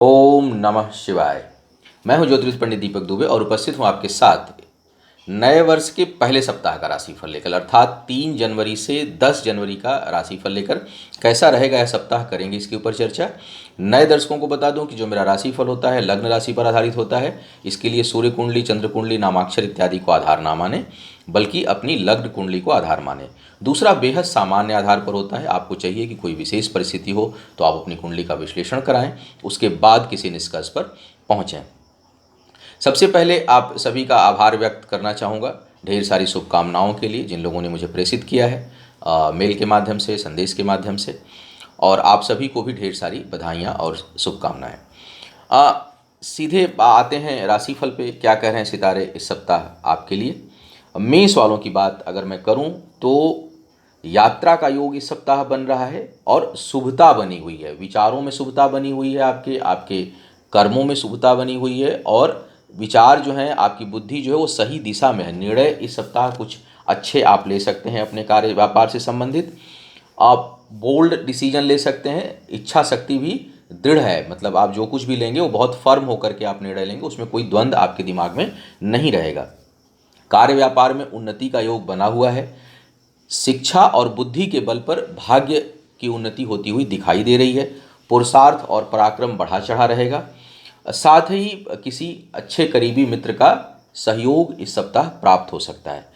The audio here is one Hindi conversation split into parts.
ओम नमः शिवाय। मैं हूं ज्योतिष पंडित दीपक दुबे और उपस्थित हूं आपके साथ नए वर्ष के पहले सप्ताह का राशिफल लेकर, अर्थात 3 जनवरी से 10 जनवरी का राशिफल लेकर। कैसा रहेगा यह सप्ताह, करेंगे इसके ऊपर चर्चा। नए दर्शकों को बता दूं कि जो मेरा राशिफल होता है लग्न राशि पर आधारित होता है। इसके लिए सूर्य कुंडली, चंद्र कुंडली, नामाक्षर इत्यादि को आधार ना माने, बल्कि अपनी लग्न कुंडली को आधार माने। दूसरा बेहद सामान्य आधार पर होता है। आपको चाहिए कि कोई विशेष परिस्थिति हो तो आप अपनी कुंडली का विश्लेषण कराएं, उसके बाद किसी निष्कर्ष पर पहुंचें। सबसे पहले आप सभी का आभार व्यक्त करना चाहूँगा ढेर सारी शुभकामनाओं के लिए, जिन लोगों ने मुझे प्रेषित किया है मेल के माध्यम से, संदेश के माध्यम से। और आप सभी को भी ढेर सारी बधाइयाँ और शुभकामनाएँ। सीधे आते हैं राशिफल पे। क्या कह रहे हैं सितारे इस सप्ताह आपके लिए। मेष वालों की बात अगर मैं करूं तो यात्रा का योग इस सप्ताह बन रहा है और शुभता बनी हुई है। विचारों में शुभता बनी हुई है, आपके आपके कर्मों में शुभता बनी हुई है, और विचार जो हैं, आपकी बुद्धि जो है वो सही दिशा में है। निर्णय इस सप्ताह कुछ अच्छे आप ले सकते हैं अपने कार्य व्यापार से संबंधित। आप बोल्ड डिसीजन ले सकते हैं। इच्छा शक्ति भी दृढ़ है, मतलब आप जो कुछ भी लेंगे वो बहुत फर्म होकर के आप निर्णय लेंगे, उसमें कोई द्वंद्व आपके दिमाग में नहीं रहेगा। कार्य व्यापार में उन्नति का योग बना हुआ है। शिक्षा और बुद्धि के बल पर भाग्य की उन्नति होती हुई दिखाई दे रही है। पुरुषार्थ और पराक्रम बढ़ा चढ़ा रहेगा। साथ ही किसी अच्छे करीबी मित्र का सहयोग इस सप्ताह प्राप्त हो सकता है।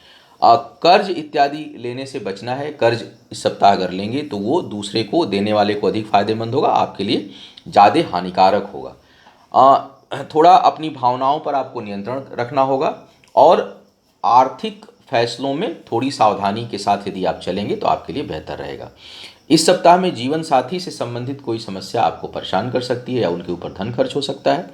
कर्ज इत्यादि लेने से बचना है। कर्ज इस सप्ताह अगर लेंगे तो वो दूसरे को, देने वाले को अधिक फायदेमंद होगा, आपके लिए ज़्यादा हानिकारक होगा। थोड़ा अपनी भावनाओं पर आपको नियंत्रण रखना होगा, और आर्थिक फैसलों में थोड़ी सावधानी के साथ यदि आप चलेंगे तो आपके लिए बेहतर रहेगा। इस सप्ताह में जीवन साथी से संबंधित कोई समस्या आपको परेशान कर सकती है, या उनके ऊपर धन खर्च हो सकता है।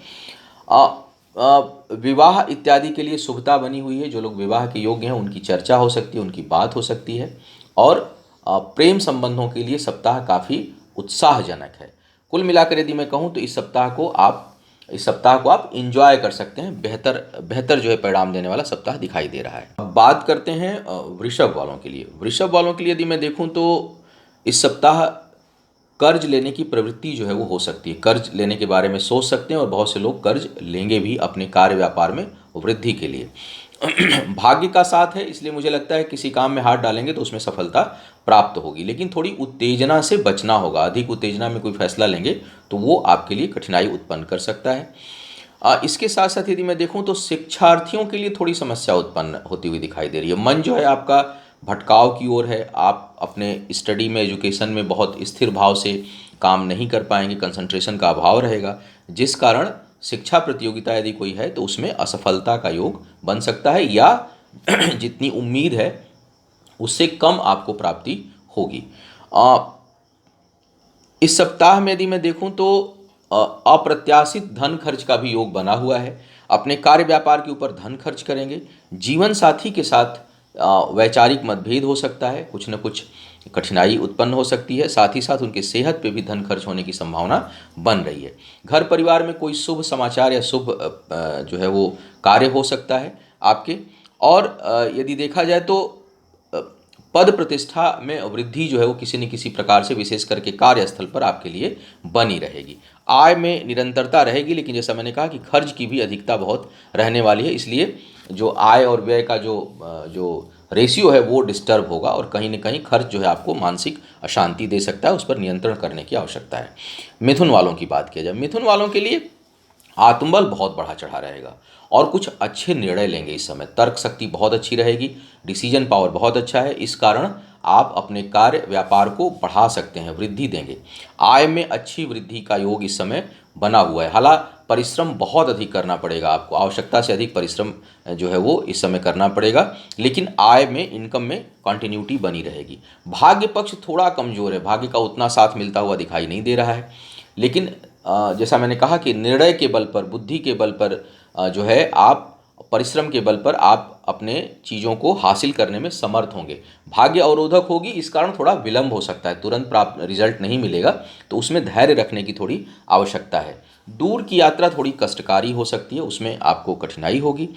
विवाह इत्यादि के लिए शुभता बनी हुई है। जो लोग विवाह के योग्य हैं उनकी चर्चा हो सकती है, उनकी बात हो सकती है। और प्रेम संबंधों के लिए सप्ताह काफ़ी उत्साहजनक है। कुल मिलाकर यदि मैं कहूँ तो इस सप्ताह को आप इंजॉय कर सकते हैं। बेहतर जो है परिणाम देने वाला सप्ताह दिखाई दे रहा है। अब बात करते हैं वृषभ वालों के लिए। वृषभ वालों के लिए यदि मैं देखूं तो इस सप्ताह कर्ज लेने की प्रवृत्ति जो है वो हो सकती है। कर्ज लेने के बारे में सोच सकते हैं, और बहुत से लोग कर्ज लेंगे भी अपने कार्य व्यापार में वृद्धि के लिए। भाग्य का साथ है, इसलिए मुझे लगता है किसी काम में हाथ डालेंगे तो उसमें सफलता प्राप्त होगी, लेकिन थोड़ी उत्तेजना से बचना होगा। अधिक उत्तेजना में कोई फैसला लेंगे तो वो आपके लिए कठिनाई उत्पन्न कर सकता है। इसके साथ साथ यदि मैं देखूं तो शिक्षार्थियों के लिए थोड़ी समस्या उत्पन्न होती हुई दिखाई दे रही है। मन जो है आपका भटकाव की ओर है। आप अपने स्टडी में, एजुकेशन में बहुत स्थिर भाव से काम नहीं कर पाएंगे, कंसंट्रेशन का अभाव रहेगा, जिस कारण शिक्षा प्रतियोगिता यदि कोई है तो उसमें असफलता का योग बन सकता है, या जितनी उम्मीद है उससे कम आपको प्राप्ति होगी। इस सप्ताह में यदि मैं देखूं तो अप्रत्याशित धन खर्च का भी योग बना हुआ है। अपने कार्य व्यापार के ऊपर धन खर्च करेंगे। जीवन साथी के साथ वैचारिक मतभेद हो सकता है, कुछ न कुछ कठिनाई उत्पन्न हो सकती है। साथ ही साथ उनकी सेहत पे भी धन खर्च होने की संभावना बन रही है। घर परिवार में कोई शुभ समाचार या शुभ जो है वो कार्य हो सकता है आपके। और यदि देखा जाए तो पद प्रतिष्ठा में वृद्धि जो है वो किसी न किसी प्रकार से, विशेष करके कार्यस्थल पर, आपके लिए बनी रहेगी। आय में निरंतरता रहेगी, लेकिन जैसा मैंने कहा कि खर्च की भी अधिकता बहुत रहने वाली है। इसलिए जो आय और व्यय का जो रेशियो है वो डिस्टर्ब होगा, और कहीं ना कहीं खर्च जो है आपको मानसिक अशांति दे सकता है। उस पर नियंत्रण करने की आवश्यकता है। मिथुन वालों की बात किया जाए, मिथुन वालों के लिए आत्मबल बहुत बढ़ा चढ़ा रहेगा, और कुछ अच्छे निर्णय लेंगे इस समय। तर्क शक्ति बहुत अच्छी रहेगी, डिसीजन पावर बहुत अच्छा है। इस कारण आप अपने कार्य व्यापार को बढ़ा सकते हैं, वृद्धि देंगे। आय में अच्छी वृद्धि का योग इस समय बना हुआ है। हालांकि परिश्रम बहुत अधिक करना पड़ेगा आपको, आवश्यकता से अधिक परिश्रम जो है वो इस समय करना पड़ेगा, लेकिन आय में, इनकम में कंटिन्यूटी बनी रहेगी। भाग्य पक्ष थोड़ा कमज़ोर है, भाग्य का उतना साथ मिलता हुआ दिखाई नहीं दे रहा है। लेकिन जैसा मैंने कहा कि निर्णय के बल पर, बुद्धि के बल पर जो है, आप परिश्रम के बल पर आप अपने चीज़ों को हासिल करने में समर्थ होंगे। भाग्य अवरोधक होगी, इस कारण थोड़ा विलंब हो सकता है, तुरंत प्राप्त रिजल्ट नहीं मिलेगा, तो उसमें धैर्य रखने की थोड़ी आवश्यकता है। दूर की यात्रा थोड़ी कष्टकारी हो सकती है, उसमें आपको कठिनाई होगी।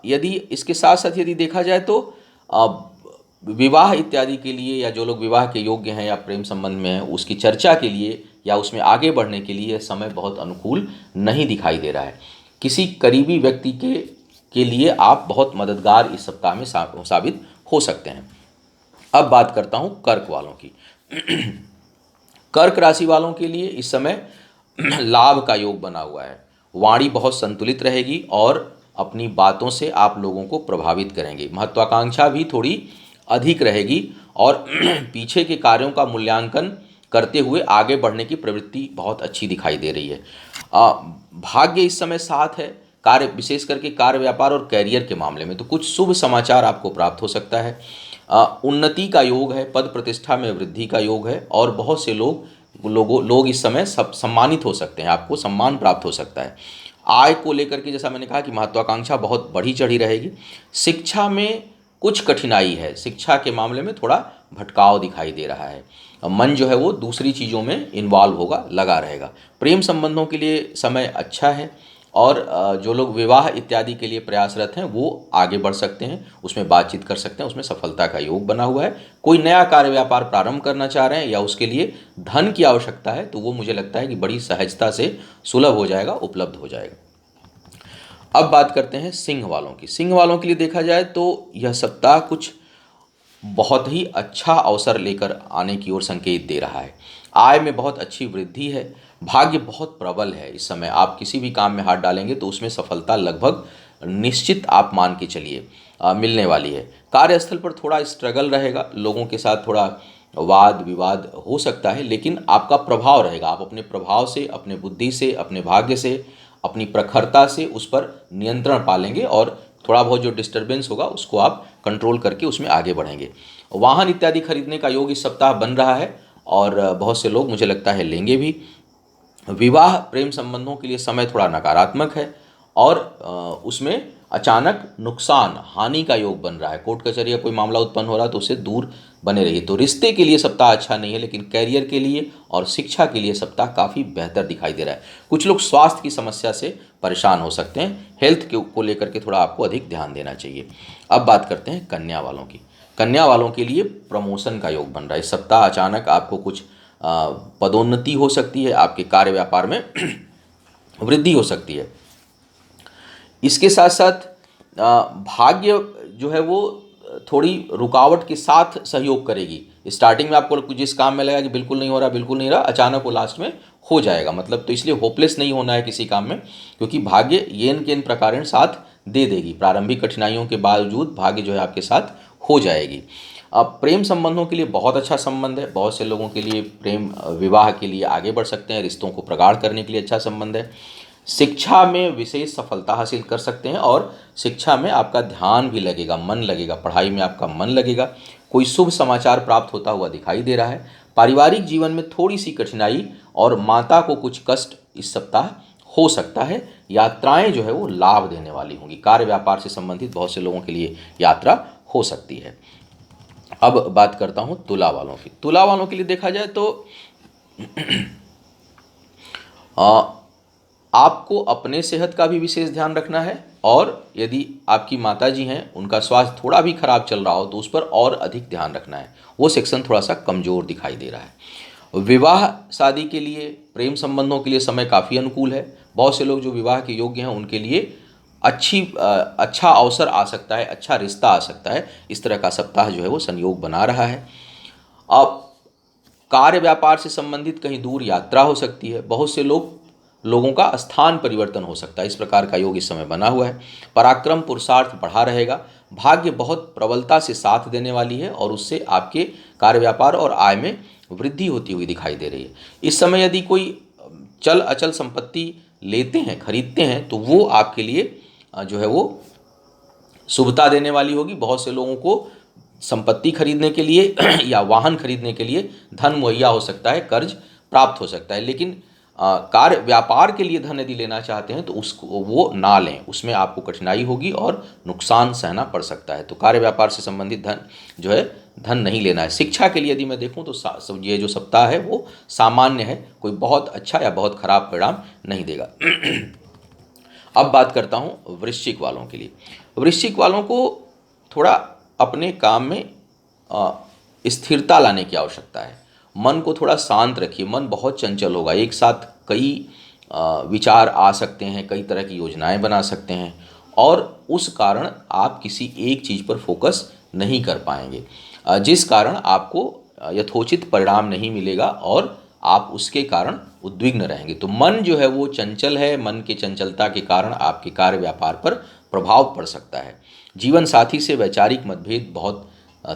यदि इसके साथ साथ यदि देखा जाए तो विवाह इत्यादि के लिए, या जो लोग विवाह के योग्य हैं या प्रेम संबंध में हैं, उसकी चर्चा के लिए या उसमें आगे बढ़ने के लिए यह समय बहुत अनुकूल नहीं दिखाई दे रहा है। किसी करीबी व्यक्ति के लिए आप बहुत मददगार इस सप्ताह में साबित हो सकते हैं। अब बात करता हूँ कर्क वालों की। कर्क राशि वालों के लिए इस समय लाभ का योग बना हुआ है। वाणी बहुत संतुलित रहेगी और अपनी बातों से आप लोगों को प्रभावित करेंगे। महत्वाकांक्षा भी थोड़ी अधिक रहेगी और पीछे के कार्यों का मूल्यांकन करते हुए आगे बढ़ने की प्रवृत्ति बहुत अच्छी दिखाई दे रही है। भाग्य इस समय साथ है, कार्य विशेष करके कार्य व्यापार और कैरियर के मामले में तो कुछ शुभ समाचार आपको प्राप्त हो सकता है। उन्नति का योग है, पद प्रतिष्ठा में वृद्धि का योग है और बहुत से लोग इस समय सब सम्मानित हो सकते हैं, आपको सम्मान प्राप्त हो सकता है। आय को लेकर के जैसा मैंने कहा कि महत्वाकांक्षा बहुत बढ़ी चढ़ी रहेगी। शिक्षा में कुछ कठिनाई है, शिक्षा के मामले में थोड़ा भटकाव दिखाई दे रहा है। मन जो है वो दूसरी चीज़ों में इन्वॉल्व होगा, लगा रहेगा। प्रेम संबंधों के लिए समय अच्छा है और जो लोग विवाह इत्यादि के लिए प्रयासरत हैं वो आगे बढ़ सकते हैं, उसमें बातचीत कर सकते हैं, उसमें सफलता का योग बना हुआ है। कोई नया कार्य व्यापार प्रारंभ करना चाह रहे हैं या उसके लिए धन की आवश्यकता है तो वो मुझे लगता है कि बड़ी सहजता से सुलभ हो जाएगा, उपलब्ध हो जाएगा। अब बात करते हैं सिंह वालों की। सिंह वालों के लिए देखा जाए तो यह सप्ताह कुछ बहुत ही अच्छा अवसर लेकर आने की ओर संकेत दे रहा है। आय में बहुत अच्छी वृद्धि है, भाग्य बहुत प्रबल है। इस समय आप किसी भी काम में हाथ डालेंगे तो उसमें सफलता लगभग निश्चित आप मान के चलिए मिलने वाली है। कार्यस्थल पर थोड़ा स्ट्रगल रहेगा, लोगों के साथ थोड़ा वाद विवाद हो सकता है, लेकिन आपका प्रभाव रहेगा। आप अपने प्रभाव से, अपने बुद्धि से, अपने भाग्य से, अपनी प्रखरता से उस पर नियंत्रण पालेंगे और थोड़ा बहुत जो डिस्टर्बेंस होगा उसको आप कंट्रोल करके उसमें आगे बढ़ेंगे। वाहन इत्यादि खरीदने का योग इस सप्ताह बन रहा है और बहुत से लोग मुझे लगता है लेंगे भी। विवाह प्रेम संबंधों के लिए समय थोड़ा नकारात्मक है और उसमें अचानक नुकसान हानि का योग बन रहा है। कोर्ट कचहरी का कोई मामला उत्पन्न हो रहा है तो उससे दूर बने रहिए। तो रिश्ते के लिए सप्ताह अच्छा नहीं है, लेकिन कैरियर के लिए और शिक्षा के लिए सप्ताह काफ़ी बेहतर दिखाई दे रहा है। कुछ लोग स्वास्थ्य की समस्या से परेशान हो सकते हैं, हेल्थ को लेकर के थोड़ा आपको अधिक ध्यान देना चाहिए। अब बात करते हैं कन्या वालों की। कन्या वालों के लिए प्रमोशन का योग बन रहा है। इस सप्ताह अचानक आपको कुछ पदोन्नति हो सकती है, आपके कार्य व्यापार में वृद्धि हो सकती है। इसके साथ साथ भाग्य जो है वो थोड़ी रुकावट के साथ सहयोग करेगी। स्टार्टिंग में आपको जिस काम में लगा कि बिल्कुल नहीं हो रहा, बिल्कुल नहीं रहा, अचानक वो लास्ट में हो जाएगा। मतलब तो इसलिए होपलेस नहीं होना है किसी काम में, क्योंकि भाग्य येन केन प्रकारेण साथ दे देगी। प्रारंभिक कठिनाइयों के बावजूद भाग्य जो है आपके साथ हो जाएगी। अब प्रेम संबंधों के लिए बहुत अच्छा संबंध है। बहुत से लोगों के लिए प्रेम विवाह के लिए आगे बढ़ सकते हैं, रिश्तों को प्रगाढ़ करने के लिए अच्छा संबंध है। शिक्षा में विशेष सफलता हासिल कर सकते हैं और शिक्षा में आपका ध्यान भी लगेगा, मन लगेगा, पढ़ाई में आपका मन लगेगा। कोई शुभ समाचार प्राप्त होता हुआ दिखाई दे रहा है। पारिवारिक जीवन में थोड़ी सी कठिनाई और माता को कुछ कष्ट इस सप्ताह हो सकता है। यात्राएं जो है वो लाभ देने वाली होंगी। कार्य व्यापार से संबंधित बहुत से लोगों के लिए यात्रा हो सकती है। अब बात करता हूँ तुला वालों की। तुला वालों के लिए देखा जाए तो आपको अपने सेहत का भी विशेष ध्यान रखना है और यदि आपकी माता जी हैं उनका स्वास्थ्य थोड़ा भी खराब चल रहा हो तो उस पर और अधिक ध्यान रखना है। वो सेक्शन थोड़ा सा कमज़ोर दिखाई दे रहा है। विवाह शादी के लिए, प्रेम संबंधों के लिए समय काफ़ी अनुकूल है। बहुत से लोग जो विवाह के योग्य हैं उनके लिए अच्छा अवसर आ सकता है, अच्छा रिश्ता आ सकता है। इस तरह का सप्ताह जो है वो संयोग बना रहा है। अब कार्य व्यापार से संबंधित कहीं दूर यात्रा हो सकती है। बहुत से लोगों का स्थान परिवर्तन हो सकता है। इस प्रकार का योग इस समय बना हुआ है। पराक्रम पुरुषार्थ बढ़ा रहेगा। भाग्य बहुत प्रबलता से साथ देने वाली है और उससे आपके कार्य व्यापार और आय में वृद्धि होती हुई दिखाई दे रही है। इस समय यदि कोई चल अचल संपत्ति लेते हैं, खरीदते हैं तो वो आपके लिए जो है वो शुभता देने वाली होगी। बहुत से लोगों को संपत्ति खरीदने के लिए या वाहन खरीदने के लिए धन मुहैया हो सकता है, कर्ज प्राप्त हो सकता है। लेकिन कार्य व्यापार के लिए धन यदि लेना चाहते हैं तो उसको वो ना लें, उसमें आपको कठिनाई होगी और नुकसान सहना पड़ सकता है। तो कार्य व्यापार से संबंधित धन जो है धन नहीं लेना है। शिक्षा के लिए यदि मैं देखूं तो ये जो सप्ताह है वो सामान्य है, कोई बहुत अच्छा या बहुत खराब परिणाम नहीं देगा। अब बात करता हूँ वृश्चिक वालों के लिए। वृश्चिक वालों को थोड़ा अपने काम में स्थिरता लाने की आवश्यकता है। मन को थोड़ा शांत रखिए, मन बहुत चंचल होगा, एक साथ कई विचार आ सकते हैं, कई तरह की योजनाएं बना सकते हैं और उस कारण आप किसी एक चीज़ पर फोकस नहीं कर पाएंगे, जिस कारण आपको यथोचित परिणाम नहीं मिलेगा और आप उसके कारण उद्विग्न रहेंगे। तो मन जो है वो चंचल है, मन की चंचलता के कारण आपके कार्य व्यापार पर प्रभाव पड़ सकता है। जीवन साथी से वैचारिक मतभेद बहुत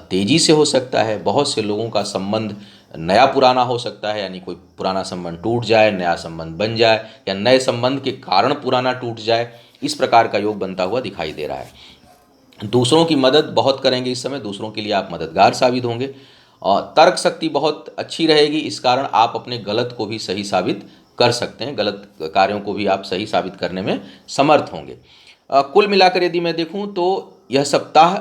तेजी से हो सकता है। बहुत से लोगों का संबंध नया पुराना हो सकता है, यानी कोई पुराना संबंध टूट जाए, नया संबंध बन जाए, या नए संबंध के कारण पुराना टूट जाए, इस प्रकार का योग बनता हुआ दिखाई दे रहा है। दूसरों की मदद बहुत करेंगे इस समय, दूसरों के लिए आप मददगार साबित होंगे और तर्क शक्ति बहुत अच्छी रहेगी, इस कारण आप अपने गलत को भी सही साबित कर सकते हैं, गलत कार्यों को भी आप सही साबित करने में समर्थ होंगे। कुल मिलाकर यदि मैं देखूं तो यह सप्ताह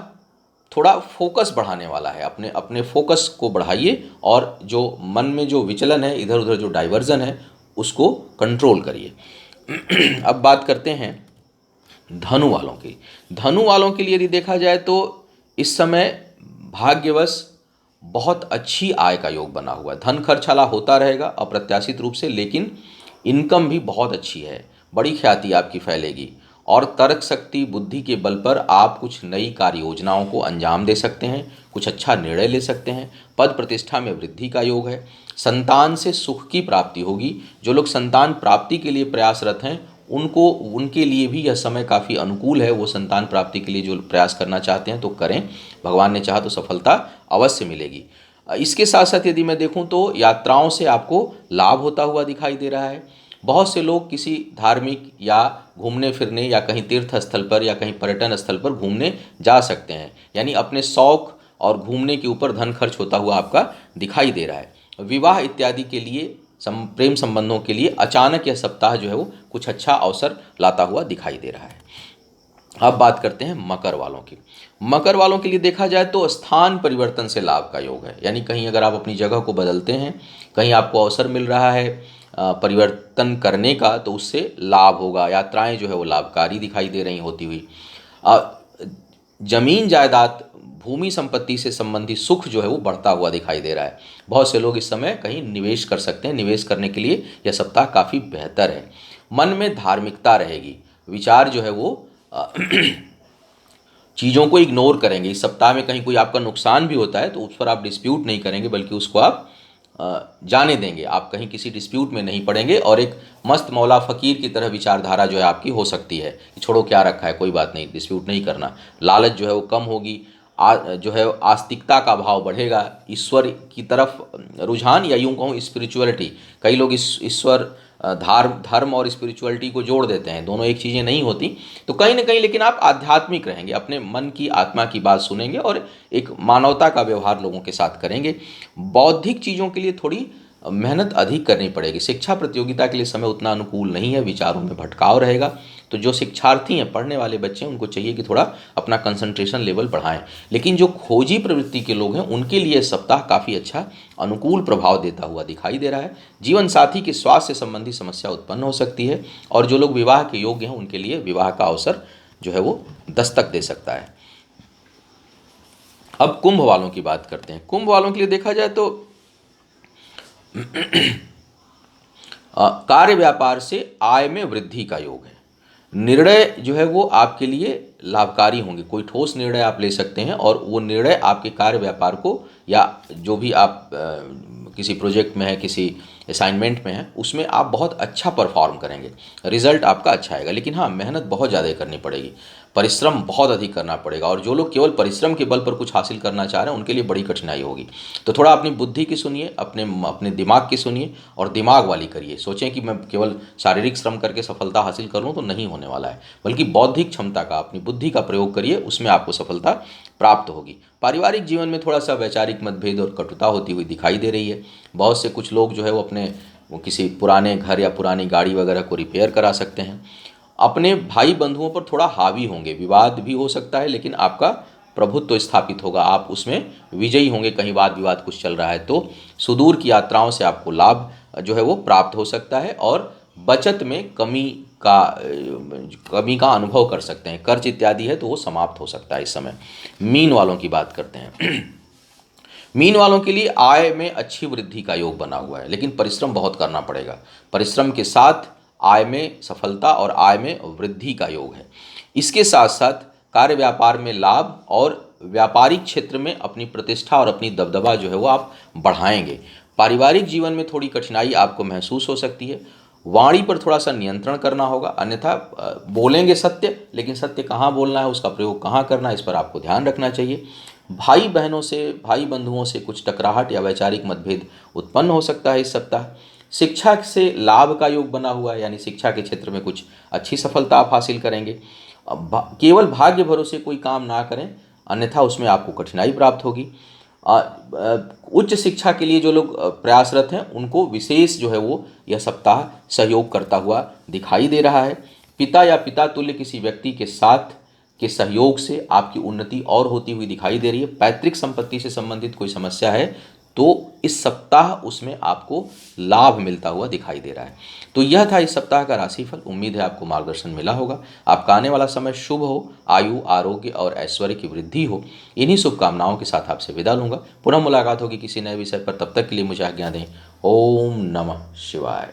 थोड़ा फोकस बढ़ाने वाला है। अपने अपने फोकस को बढ़ाइए और जो मन में जो विचलन है, इधर उधर जो डाइवर्जन है, उसको कंट्रोल करिए। अब बात करते हैं धनु वालों की। धनु वालों के लिए यदि देखा जाए तो इस समय भाग्यवश बहुत अच्छी आय का योग बना हुआ है। धन खर्चाला होता रहेगा अप्रत्याशित रूप से, लेकिन इनकम भी बहुत अच्छी है, बड़ी ख्याति आपकी फैलेगी और तर्क शक्ति बुद्धि के बल पर आप कुछ नई कार्य योजनाओं को अंजाम दे सकते हैं, कुछ अच्छा निर्णय ले सकते हैं। पद प्रतिष्ठा में वृद्धि का योग है। संतान से सुख की प्राप्ति होगी। जो लोग संतान प्राप्ति के लिए प्रयासरत हैं उनके लिए भी यह समय काफ़ी अनुकूल है। वो संतान प्राप्ति के लिए जो प्रयास करना चाहते हैं तो करें, भगवान ने चाहा तो सफलता अवश्य मिलेगी। इसके साथ साथ यदि मैं देखूं तो यात्राओं से आपको लाभ होता हुआ दिखाई दे रहा है। बहुत से लोग किसी धार्मिक या घूमने फिरने या कहीं तीर्थ स्थल पर या कहीं पर्यटन स्थल पर घूमने जा सकते हैं, यानी अपने शौक और घूमने के ऊपर धन खर्च होता हुआ आपका दिखाई दे रहा है। विवाह इत्यादि के लिए प्रेम संबंधों के लिए अचानक यह सप्ताह जो है वो कुछ अच्छा अवसर लाता हुआ दिखाई दे रहा है। अब बात करते हैं मकर वालों की। मकर वालों के लिए देखा जाए तो स्थान परिवर्तन से लाभ का योग है, यानी कहीं अगर आप अपनी जगह को बदलते हैं, कहीं आपको अवसर मिल रहा है परिवर्तन करने का, तो उससे लाभ होगा। यात्राएं जो है वो लाभकारी दिखाई दे रही होती हुई। जमीन जायदाद भूमि संपत्ति से संबंधित सुख जो है वो बढ़ता हुआ दिखाई दे रहा है। बहुत से लोग इस समय कहीं निवेश कर सकते हैं। निवेश करने के लिए यह सप्ताह काफ़ी बेहतर है। मन में धार्मिकता रहेगी। विचार जो है वो चीज़ों को इग्नोर करेंगे। इस सप्ताह में कहीं कोई आपका नुकसान भी होता है तो उस पर आप डिस्प्यूट नहीं करेंगे, बल्कि उसको आप जाने देंगे। आप कहीं किसी डिस्प्यूट में नहीं पड़ेंगे और एक मस्त मौला फ़कीर की तरह विचारधारा जो है आपकी हो सकती है कि छोड़ो क्या रखा है, कोई बात नहीं, डिस्प्यूट नहीं करना। लालच जो है वो कम होगी। जो है आस्तिकता का भाव बढ़ेगा। ईश्वर की तरफ रुझान, या यूं कहूँ स्पिरिचुअलिटी, कई लोग इस ईश्वर धर्म और स्पिरिचुअलिटी को जोड़ देते हैं, दोनों एक चीज़ें नहीं होती। तो कहीं ना कहीं लेकिन आप आध्यात्मिक रहेंगे, अपने मन की आत्मा की बात सुनेंगे और एक मानवता का व्यवहार लोगों के साथ करेंगे। बौद्धिक चीज़ों के लिए थोड़ी मेहनत अधिक करनी पड़ेगी। शिक्षा प्रतियोगिता के लिए समय उतना अनुकूल नहीं है, विचारों में भटकाव रहेगा। तो जो शिक्षार्थी हैं, पढ़ने वाले बच्चे हैं, उनको चाहिए कि थोड़ा अपना कंसंट्रेशन लेवल बढ़ाएं। लेकिन जो खोजी प्रवृत्ति के लोग हैं उनके लिए सप्ताह काफ़ी अच्छा अनुकूल प्रभाव देता हुआ दिखाई दे रहा है। जीवन साथी के स्वास्थ्य से संबंधी समस्या उत्पन्न हो सकती है और जो लोग विवाह के योग्य हैं उनके लिए विवाह का अवसर जो है वो दस्तक दे सकता है। अब कुंभ वालों की बात करते हैं। कुंभ वालों के लिए देखा जाए तो कार्य व्यापार से आय में वृद्धि का योग है। निर्णय जो है वो आपके लिए लाभकारी होंगे। कोई ठोस निर्णय आप ले सकते हैं और वो निर्णय आपके कार्य व्यापार को, या जो भी आप किसी प्रोजेक्ट में है, किसी असाइनमेंट में है, उसमें आप बहुत अच्छा परफॉर्म करेंगे, रिजल्ट आपका अच्छा आएगा। लेकिन हाँ, मेहनत बहुत ज़्यादा करनी पड़ेगी, परिश्रम बहुत अधिक करना पड़ेगा। और जो लोग केवल परिश्रम के बल पर कुछ हासिल करना चाह रहे हैं उनके लिए बड़ी कठिनाई होगी। तो थोड़ा अपनी बुद्धि की सुनिए, अपने दिमाग की सुनिए और दिमाग वाली करिए। सोचें कि मैं केवल शारीरिक श्रम करके सफलता हासिल कर लूँ तो नहीं होने वाला है, बल्कि बौद्धिक क्षमता का, अपनी बुद्धि का प्रयोग करिए, उसमें आपको सफलता प्राप्त होगी। पारिवारिक जीवन में थोड़ा सा वैचारिक मतभेद और कटुता होती हुई दिखाई दे रही है। बहुत से कुछ लोग जो है वो किसी पुराने घर या पुरानी गाड़ी वगैरह को रिपेयर करा सकते हैं। अपने भाई बंधुओं पर थोड़ा हावी होंगे, विवाद भी हो सकता है, लेकिन आपका प्रभुत्व तो स्थापित होगा, आप उसमें विजयी होंगे। कहीं वाद विवाद कुछ चल रहा है तो सुदूर की यात्राओं से आपको लाभ जो है वो प्राप्त हो सकता है और बचत में कमी का अनुभव कर सकते हैं। कर्ज इत्यादि है तो वो समाप्त हो सकता है इस समय। मीन वालों की बात करते हैं। मीन वालों के लिए आय में अच्छी वृद्धि का योग बना हुआ है, लेकिन परिश्रम बहुत करना पड़ेगा। परिश्रम के साथ आय में सफलता और आय में वृद्धि का योग है। इसके साथ साथ कार्य व्यापार में लाभ और व्यापारिक क्षेत्र में अपनी प्रतिष्ठा और अपनी दबदबा जो है वो आप बढ़ाएंगे। पारिवारिक जीवन में थोड़ी कठिनाई आपको महसूस हो सकती है। वाणी पर थोड़ा सा नियंत्रण करना होगा, अन्यथा बोलेंगे सत्य, लेकिन सत्य कहाँ बोलना है, उसका प्रयोग कहाँ करना है, इस पर आपको ध्यान रखना चाहिए। भाई बहनों से, भाई बंधुओं से कुछ टकराहट या वैचारिक मतभेद उत्पन्न हो सकता है इस सप्ताह। शिक्षा से लाभ का योग बना हुआ है, यानी शिक्षा के क्षेत्र में कुछ अच्छी सफलता आप हासिल करेंगे। केवल भाग्य भरोसे कोई काम ना करें, अन्यथा उसमें आपको कठिनाई प्राप्त होगी। उच्च शिक्षा के लिए जो लोग प्रयासरत हैं उनको विशेष जो है वो यह सप्ताह सहयोग करता हुआ दिखाई दे रहा है। पिता या पिता तुल्य किसी व्यक्ति के साथ के सहयोग से आपकी उन्नति और होती हुई दिखाई दे रही है। पैतृक संपत्ति से संबंधित कोई समस्या है तो इस सप्ताह उसमें आपको लाभ मिलता हुआ दिखाई दे रहा है। तो यह था इस सप्ताह का राशिफल। उम्मीद है आपको मार्गदर्शन मिला होगा। आपका आने वाला समय शुभ हो, आयु, आरोग्य और ऐश्वर्य की वृद्धि हो। इन्हीं शुभकामनाओं के साथ आपसे विदा लूंगा। पुनः मुलाकात होगी किसी नए विषय पर। तब तक के लिए मुझे आज्ञा दें। ओम नमः शिवाय।